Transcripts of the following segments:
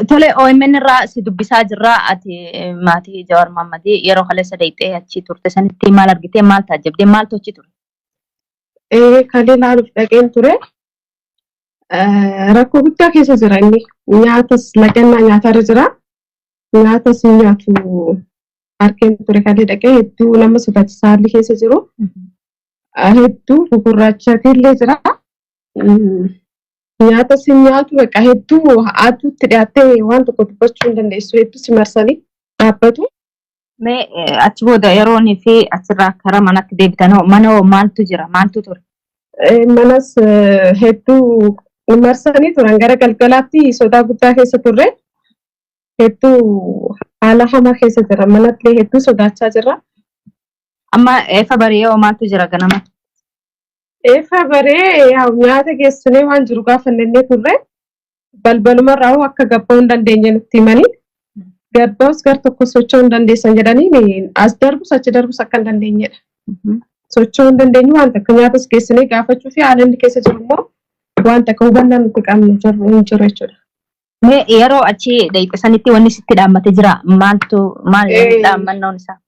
Tole OMN irraa si dubbisaa jirra ati maatii Jawaar Mohammadii yeroo kaleessa deettee achi turte sanitti maal argitee maal taajjabdee maaltu achi ture? Kan ilaaluuf dhaqeen ture. Rakkoo guddaa keessa jira inni. Nyaatas lagannaa nyaatarra jira. Nyaatas nyaatu harkeen ture kan dhaqee hedduu nama sodaachisaa haalli keessa jiru. Hedduu gugurraachatillee jira. Nyaata si nyaatu bakka hedduu aduutti dhiyaattee waan tokko dubbachuu hin dandeessu hedduu si marsanii dhaabbatu. Mee achi booda yeroonii fi asirraa karaa manatti deebitan mana maaltu jira maaltu ture? Manas hedduu marsanii turan gara galgalaatti sodaa guddaa keessa turre. Hedduu haala hamaa keessa jira manatti hedduu sodaachaa jira. Amma eefa baree maaltu jira ganama? Eefa baree nyaata geessinee waan jiru gaafannee turre balbalumarraa akka gabba'uu hin dandeenye nutti himanii gabbaa'us gar tokko socho'uu hin dandeessan jedhanii as darbus achi darbus akka hin dandeenyedha. Socho'uu hin dandeenyu waan takka nyaatas geessinee gaafachuu fi haala inni keessa jiru immoo waan takka hubannaa nuti qabnu hin jiru jechuudha. Mee yeroo achi deebi'e sanitti wanni sitti dhaammate jira maal dhaammannoon isaa?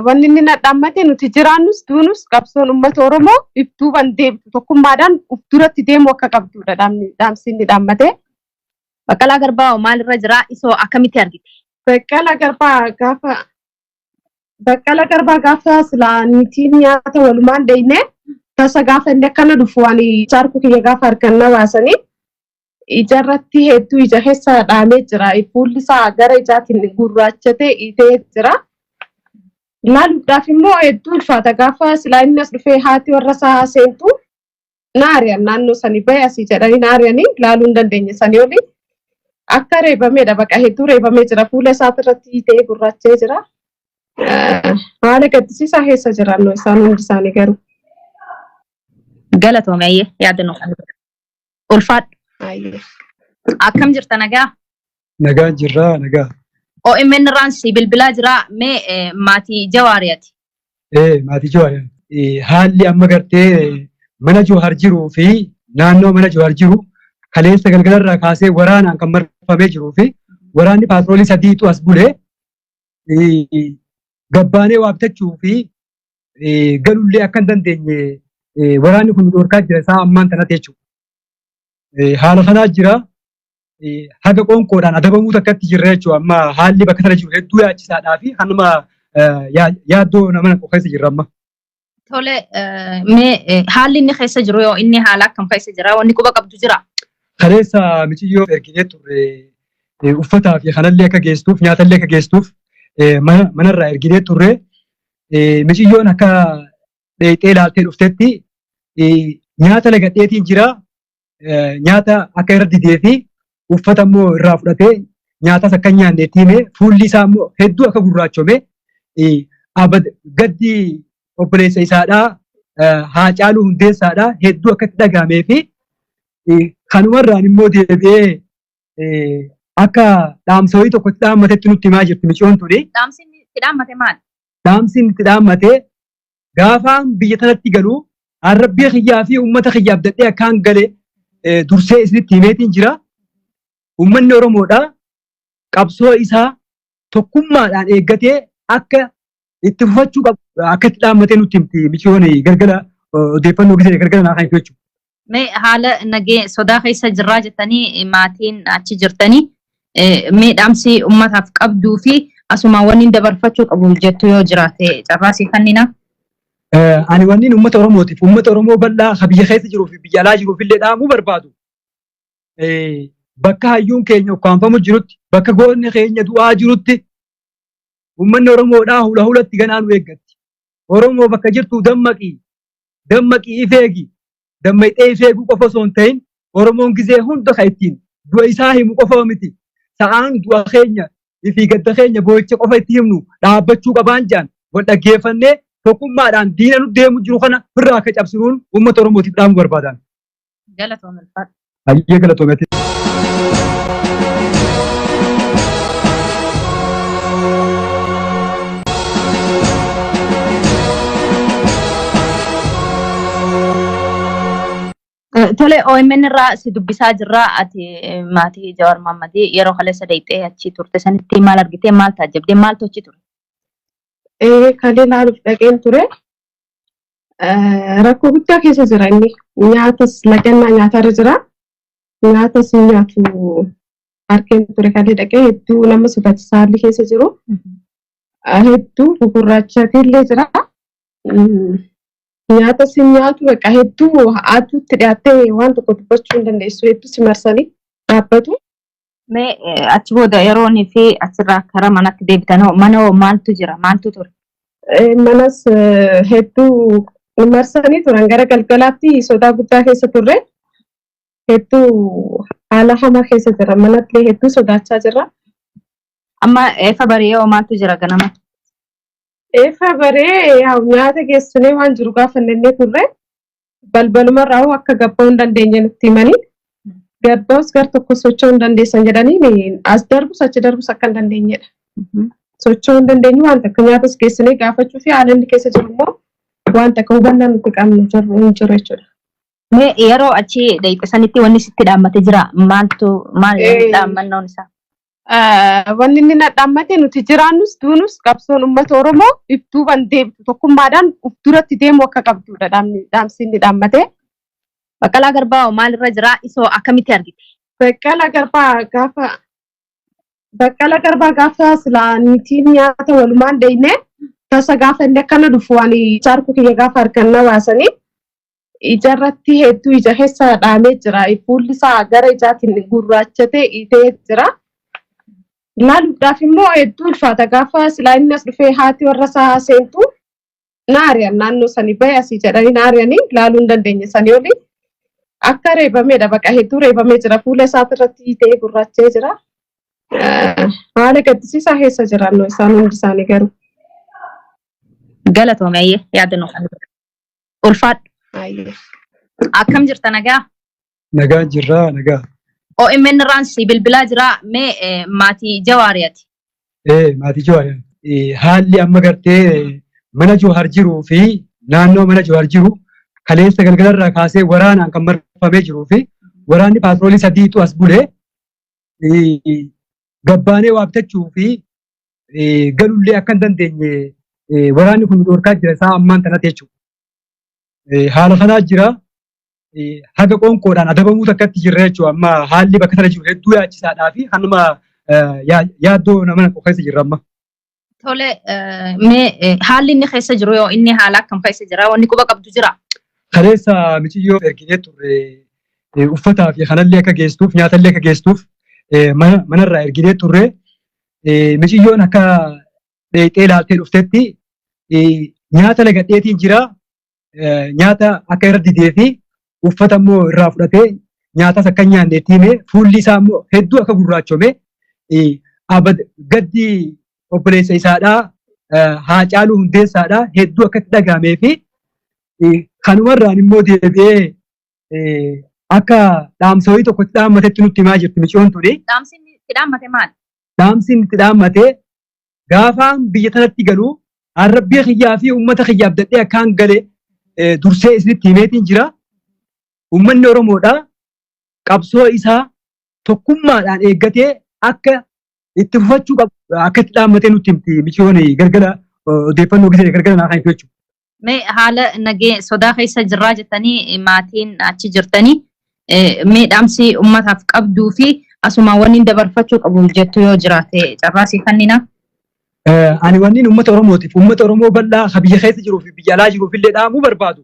Wanni inni dhaammate nuti jiraannus duunus qabsoon uummata Oromoo ibtuu waan deemtu tokkummaadhaan uf duratti deemu akka qabdudha dhaamsi inni dhaammate. Baqqalaa Garbaa maalirra jira isoo akkamitti argite? Baqqalaa Garbaa gaafa silaa niitiin nyaata walumaan deeyne tasa gaafa inni akkana dhufu waan chaarku kiyya gaafa harkannaa baasanii ijarratti hedduu ija keessa dhaamee jira. Fuulli isaa gara ijaatiin gurraachatee itee jira. Laaluudhaaf immoo hedduu ulfaata gaafa silaa inni as dhufee haati warra isaa seentu naariyan naannoo sanii bahe asii jedhanii naariyanii laaluu hin dandeenye sanii oli akka reebameedha baqa hedduu reebamee jira fuula isaatiirratti ta'ee gurraachee jira. Haala gaddisiisaa keessa jiraannoo isaan hundi isaanii garuu. Galatoomeeyyee yaada nuuf ulfaadhu. Akkam jirta nagaa? Nagaa jirra nagaa. OMN irraan si bilbilaa jira mee maatii Jawaariyaati? Maatii Jawaariyaati. Haalli amma gartee mana Jawaar jiruu fi naannoo mana Jawaar jiru kaleessa galgalarraa kaasee waraanaan kan marfamee jiruu fi waraanni paatroolii sadiitu as bulee gabbaanee waabtachuu fi galullee akka hin dandeenye waraanni kun dhorkaa jira isaa ammaan kanatti jechuudha. Haala kanaa jira. Haga qoonqoodhaan adabamuu takkatti jirra jechuudha. Amma haalli bakka sana jiru hedduu yaachisaadhaa fi hanuma yaaddoo nama keessa jirra amma. Tole mee haalli inni keessa jiru yoo inni haala akkam keessa jira wanni quba qabdu jira? Kaleessa michiyyoo erginee turre uffataa fi kanallee akka geessuuf nyaatallee akka geessuuf manarraa erginee turre michiyyoon akka dheexee ilaaltee dhuftetti nyaata lagadheetiin jira. Nyaata akka irra didee fi uffata immoo irraa fudhatee nyaatas akka nyaanneetti hime fuulli isaa immoo hedduu akka gurraachome gaddi obboleessa isaadhaa Haacaaluu Hundeessaadhaa hedduu akka itti dhagahamee fi kanumarraan immoo deebi'ee akka dhaamsa wayii tokkotti dhaammatetti nutti himaa jirti michiyoon tuni. Dhaamsi itti dhaammate maal? Dhaamsi itti dhaammate gaafaan biyya tanatti galuu arrabbii xiyyaa fi uummata xiyyaaf dadhee akkaan galee dursee isinitti himeetiin jira. Uummanni Oromoodhaa qabsoo isaa tokkummaadhaan eeggatee akka itti fufachuu qabu akka itti dhaammatee nutti himti michiyoon galgala odeeffannoo gisee galgala naa kan jechuudha. Mee haala nagee sodaa keessa jirraa jettanii maatiin achi jirtanii mee dhaamsi uummataaf qabduu fi asuma wanni dabarfachuu qabu jettu yoo jiraate carraasii kannina? Ani wanni uummata Oromootiif uummata Oromoo bal'aa biyya keessa jiruu fi biyya alaa jiruuf illee dhaamuu barbaadu. Bakka hayyuun keenya ukkaanfamu jirutti bakka goonni keenya du'aa jirutti uummanni Oromoodhaa hula hulatti ganaa nu eeggatti. Oromoo bakka jirtu dammaqii ifeegi. Dammaqxee ifeeguu qofa osoo hin ta'in Oromoon gizee hunda kan ittiin du'a isaa himu qofa miti. Sa'aan du'a keenya fi gadda keenya boo'icha qofa itti himnu dhaabbachuu qabaan jaan wal dhaggeeffannee tokkummaadhaan diina nu deemu jiru kana birraa akka cabsinuun uummata Oromootiif dhaamuu barbaadan. Galatoomee ulfaadhu. Hayyee galatoomee. Tole OMN irraa si dubbisaa jirra ati maatii Jawaar Mohammadii yeroo kaleessa deeyxee achi turte sanitti maal argitee maal taajjabdee maal tochi ture? Kalee laaluuf dhaqeen ture. Rakkoo guddaa keessa jira inni. Nyaatas lagannaa nyaatarra jira. Nyaatas nyaatu harkeen ture kalee dhaqee hedduu nama sodaachisaa haalli keessa jiru. Hedduu gugurraachatillee jira. Nyaatas nyaatu bakka hedduu haatuutti dhiyaattee waan tokko dubbachuu hin dandeessu hedduu si marsanii dhaabbatu. Mee achi booda yeroonii fi achirraa karaa manatti deebitanoo mana maaltu jira maaltu ture? Manas hedduu marsanii turan gara galgalaatti sodaa guddaa keessa turre. Hedduu haala hamaa keessa jira manatlee hedduu sodaachaa jirra. Amma eefa baree maaltu jira ganama? Eefa baree nyaata geessinee waan jiru gaafannee turre. Balbalumarraa akka gabba'uu hin dandeenye nutti himanii. Gabba'us gar tokko socho'uu hin dandeessan jedhanii as darbus achi darbus akka hin dandeenyedha. Socho'uu hin dandeenyu waan takka nyaatas geessinee gaafachuu fi haala inni keessa jiru immoo waan takka hubannaa nuti qabnu hin jiru jechuudha. Mee yeroo achi deeyxe sanitti wanni sitti dhaammate jira maal dhaammannoon isaa? Wanni inni dhaammate nuti jiraannus duunus qabsoon uummata Oromoo ibtuu ban deebitu tokkummaadhaan uf duratti deemu akka qabdudha dhaamsi inni dhaammate. Baqqalaa Garbaa maalirra jira isoo akkamitti argite? Baqqalaa Garbaa gaafa silaa niitiin nyaata walumaan deeyne tasa gaafa inni akkana dhufu waan chaarku kiyya gaafa harkan na baasanii ijarratti hedduu ija keessa dhaamee jira. Fuulli isaa gara ijaatiin gurraachatee itee jira. Laaluudhaaf immoo hedduu ulfaata gaafa silaa inni as dhufee haati warra isaa seentu naariyan naannoo sanii bahe asii jedhanii naariyanii laaluu hin dandeenye sanii oli akka reebameedha baqa hedduu reebamee jira fuula isaarratti ta'ee gurraachee jira. Haala gaddisiisaa keessa jiraannoo isaan hundi isaanii garuu. Galatoomeeyyee yaadannoo kan ulfaadhu. Akkam jirta nagaa? Nagaa jirraa nagaa. OMN irraan si bilbilaa jira mee maatii Jawaariyaati? Maatii Jawaariyaati. Haalli amma gartee mana Jawaar jiruu fi naannoo mana Jawaar jiru kaleessa galgalarraa kaasee waraanaan kan marfamee jiruu fi waraanni paatroolii sadiitu as bulee gabbaanee waabtachuu fi galullee akka hin dandeenye waraanni kun dhorkaa jira isaa ammaan tanatti jechuudha. Haala kanaa jira. Haga qoonqoodhaan adabamuu takkatti jirra jechuudha. Amma haalli bakka sana jiru hedduu yaachisaadhaa fi hanuma yaaddoo nama keessa jirra amma. Tole mee haalli inni keessa jiru yoo inni haala akkam keessa jira wanni quba qabdu jira? Kaleessa michiyyoo erginee turre uffataa fi kanallee akka geessuuf nyaatallee akka geessuuf manarraa erginee turre michiyyoon akka dheexee ilaaltee dhuftetti nyaata lagadheetiin jira. Nyaata akka irra didee fi uffata immoo irraa fudhatee nyaatas akka nyaanneetti himee fuulli isaa immoo hedduu akka gurraachome gaddi obboleessa isaadhaa Haacaaluu Hundeessaadhaa hedduu akka itti dhagahamee fi kanumarraan immoo deebi'ee akka dhaamsawii tokko itti dhaammatetti nutti himaa jirti michoon tuni. Dhaamsiin itti dhaammate maali? Dhaamsiin itti dhaammate gaafaan biyya tanatti galu arrabbii kiyyaa fi uummata kiyyaaf dadhee akkaan galee dursee isinitti himeetiin jira. Uummanni Oromoodhaa qabsoo isaa tokkummaadhaan eeggatee akka itti fufachuu qabu akka itti dhaammatee nutti himti michoon galgala odeeffannoo gisee galgala naa kan jechuudha. Mee haala nagee sodaa keessa jirraa jettanii maatiin achi jirtanii mee dhaamsi uummataaf qabduu fi asuma wanni dabarfachuu qabu jettu yoo jiraate carraasii kannina? Ani wanni uummata Oromootiif uummata Oromoo bal'aa biyya keessa jiruu fi biyya alaa jiruuf illee dhaamuu barbaadu.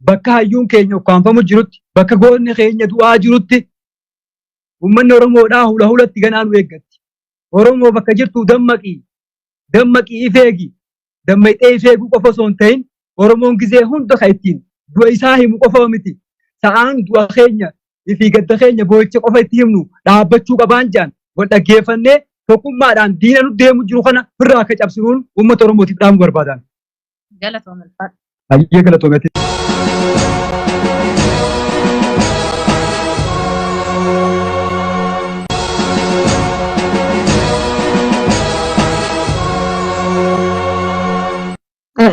Bakka hayyuun keenya ukkaanfamu jirutti bakka goonni keenya du'aa jirutti uummanni Oromoodhaa hula hulatti ganaa nu eeggatti. Oromoo bakka jirtu dammaqii ifeegi. Dammaqee ifeeguu qofa osoo hin ta'in Oromoon gizee hunda kan ittiin du'a isaa himu qofa miti. Sa'aan du'a keenya fi gadda keenya boo'icha qofa itti himnu dhaabbachuu qabaan jedhan wal dhaggeeffannee tokkummaadhaan diina nu deemu jiru kana birraa akka cabsinuun uummata Oromootiif dhaamuu barbaadan. Galatoomee. Hayyee galatoomee.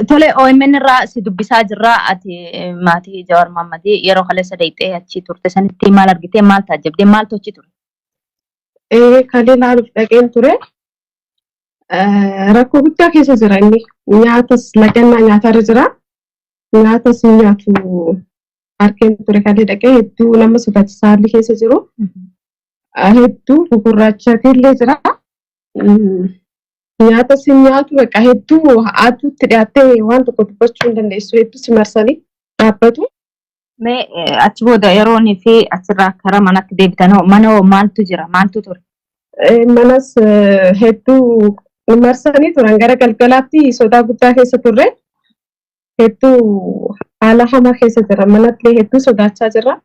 Tole OMN irraa si dubbisaa jirraa ati maatii Jawaar Mohammadii yeroo kaleessa deeyxee achi turte sanitti maal argitee maal taajjabdee maal tochi ture? Kalee laaluuf dhaqeen ture. Rakkoo guddaa keessa jira inni. Nyaatas lagannaa nyaatarra jira. Nyaatas nyaatu harkeen ture kalee dhaqee hedduu nama sodaachisaa haalli keessa jiru. Hedduu gugurraachatillee jira. Nyaatas nyaatu bakka hedduu haatuutti dhiyaattee waan tokko dubbachuu hin dandeessu hedduu si marsanii dhaabbatu. Mee achi booda yeroon fi achirraa karaa manatti deebitan mana maaltu jira maaltu ture? Manas hedduu marsanii turan gara galgalaatti sodaa guddaa keessa turre. Hedduu haala hamaa keessa jira manatti hedduu sodaachaa jira.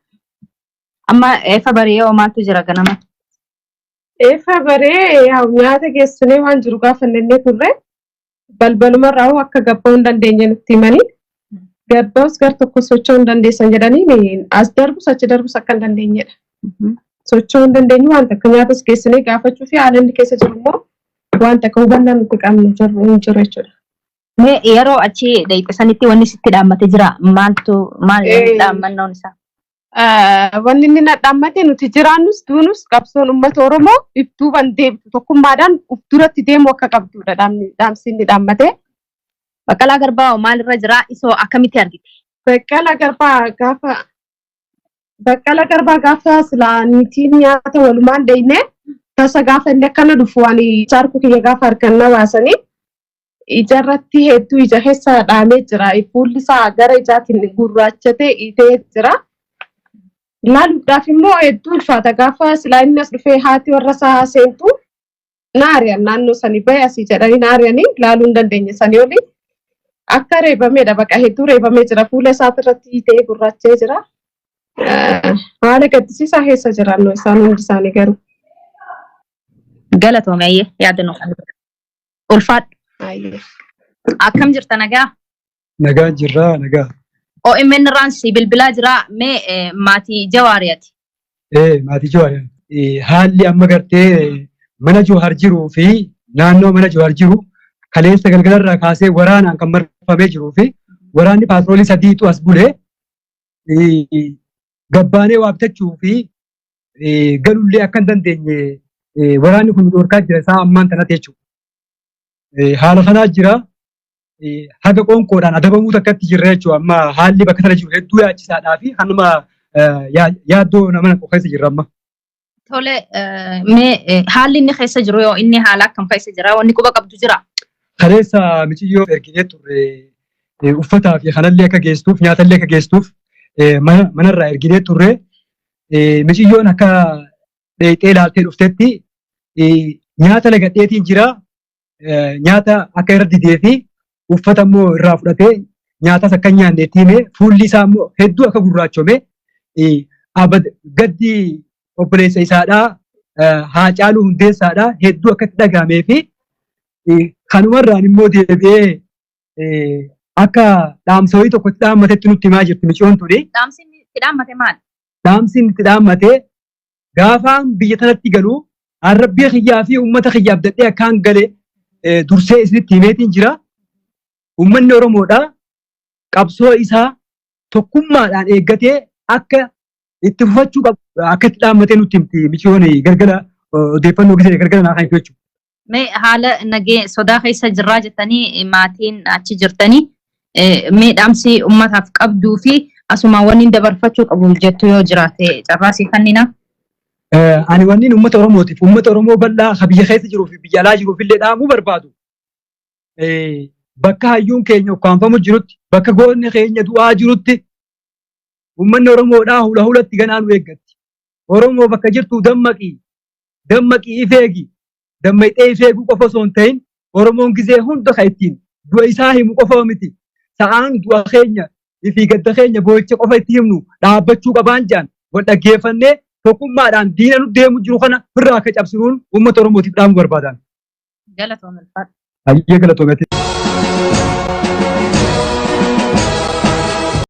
Amma eefa baree maaltu jira ganama? Eefa baree nyaata geessinee waan jiru gaafannee turre balbalumarraa akka gabba'uu hin dandeenye nutti himanii gabbaa'us gar tokko socho'uu hin dandeessan jedhanii as darbus achi darbus akka hin dandeenyedha. Socho'uu hin dandeenyu waan takka nyaatas geessinee gaafachuu fi haala inni keessa jiru immoo waan takka hubannaa nuti qabnu hin jiru jechuudha. Mee yeroo achi deeyxee sanitti wanni sitti dhaammate jira maal dhaammannoon isaa? Wanni inni dhaammate nuti jiraannus duunus qabsoon uummata Oromoo ibtuu ban deemtu tokkummaadhaan uf duratti deemu akka qabdudha dhaamsi inni dhaammate. Baqqalaa Garbaa maalirra jira isoo akkamitti argite? Baqqalaa Garbaa gaafa silaa niitiin nyaata walumaan deeyne tasa gaafa inni akkana dhufu waan jaarku kiyya gaafa harkannaa baasanii ijarratti hedduu ija keessa dhaamee jira. Fuulli isaa gara ijaatiin gurraachatee itee jira. Laaluudhaaf immoo hedduu ulfaata gaafa silaa inni as dhufee haati warra isaa seentu naariyan naannoo sanii bahe asii jedhanii naariyanii laaluu hin dandeenye sanii oli akka reebameedha baqa hedduu reebamee jira fuula isaatirratti ta'ee gurraachee jira. Haala gaddisiisaa keessa jiraannoo isaan hundi isaanii garuu. Galatoomee yaadannoo ulfaadhu. Akkam jirta nagaa? Nagaa jirraa nagaa. OMN irraan si bilbilaa jira mee maatii Jawaariyaati? Maatii Jawaariyaati. Haalli amma gartee mana Jawaar jiruu fi naannoo mana Jawaar jiru kaleessa galgalarraa kaasee waraanaan kan marfamee jiruu fi waraanni paatroolii sadiitu as bulee gabbaanee waabtachuu fi galullee akka hin dandeenye waraanni kun dhorkaa jira isaa ammaan kanatti jechuudha. Haala kanaa jira. Haga qoonqoodhaan adabamuu takkatti jirra jechuudha. Amma haalli bakka sana jiru hedduu yaachisaadhaa fi hanuma yaaddoo nama keessa jirra amma. Tole mee haalli inni keessa jiru yoo inni haala akkam keessa jira wanni quba qabdu jira? Kaleessa michiyyoo erginee turre uffataa fi kanallee akka geessuuf nyaatallee akka geessuuf manarraa erginee turre michiyyoon akka dheeyxee ilaaltee dhuftetti nyaata lagadheetiin jira. Nyaata akka irra didee fi uffata immoo irraa fudhatee nyaatas akka nyaanneetti himee fuulli isaa immoo hedduu akka gurraachome gaddi obboleessa isaadhaa Haacaaluu Hundeessaadhaa hedduu akka itti dhagahamee fi kanumarraan immoo deebi'ee akka dhaamsa wayii tokko itti dhaammatetti nutti himaa jirti michiyoon tuni. Dhaamsi itti dhaammate maali? Dhaamsi itti dhaammate gaafaan biyya tanatti galu arrabbii xiyyaa fi uummata xiyyaaf dadhee akkaan galee dursee isinitti himeetiin jira. Uummanni Oromoodhaa qabsoo isaa tokkummaadhaan eeggatee akka itti fufachuu qabu akka itti dhaammatee nutti himti michiyoon galgala odeeffannoo gisee galgala naa kan jechuudha. Mee haala nagee sodaa keessa jirraa jettanii maatiin achi jirtanii mee dhaamsi uummataaf qabduu fi asuma wanni dabarfachuu qabu jettu yoo jiraate carraasii kannina? Ani wanni uummata Oromootiif uummata Oromoo bal'aa ka biyya keessa jiruu fi biyya alaa jiruuf illee dhaamuu barbaadu. Bakka hayyuun keenya ukkaanfamu jirutti bakka goonni keenya du'aa jirutti uummanni Oromoodhaa hula hulatti ganaan eeggatti. Oromoo bakka jirtu dammaqii ifeegi. Dammayxee ifeeguu qofa osoo hin ta'in Oromoon gizee hunda kan ittiin du'a isaa himu qofa miti. Sa'aan du'a keenya ifii gadda keenya boo'icha qofa itti himnu dhaabbachuu qabaan jedhan wal dhaggeeffannee tokkummaadhaan diina nu deemu jiru kana irraa akka cabsinuun uummata Oromootiif dhaamuu barbaadan. Galatoomee. Hayyee galatoomee.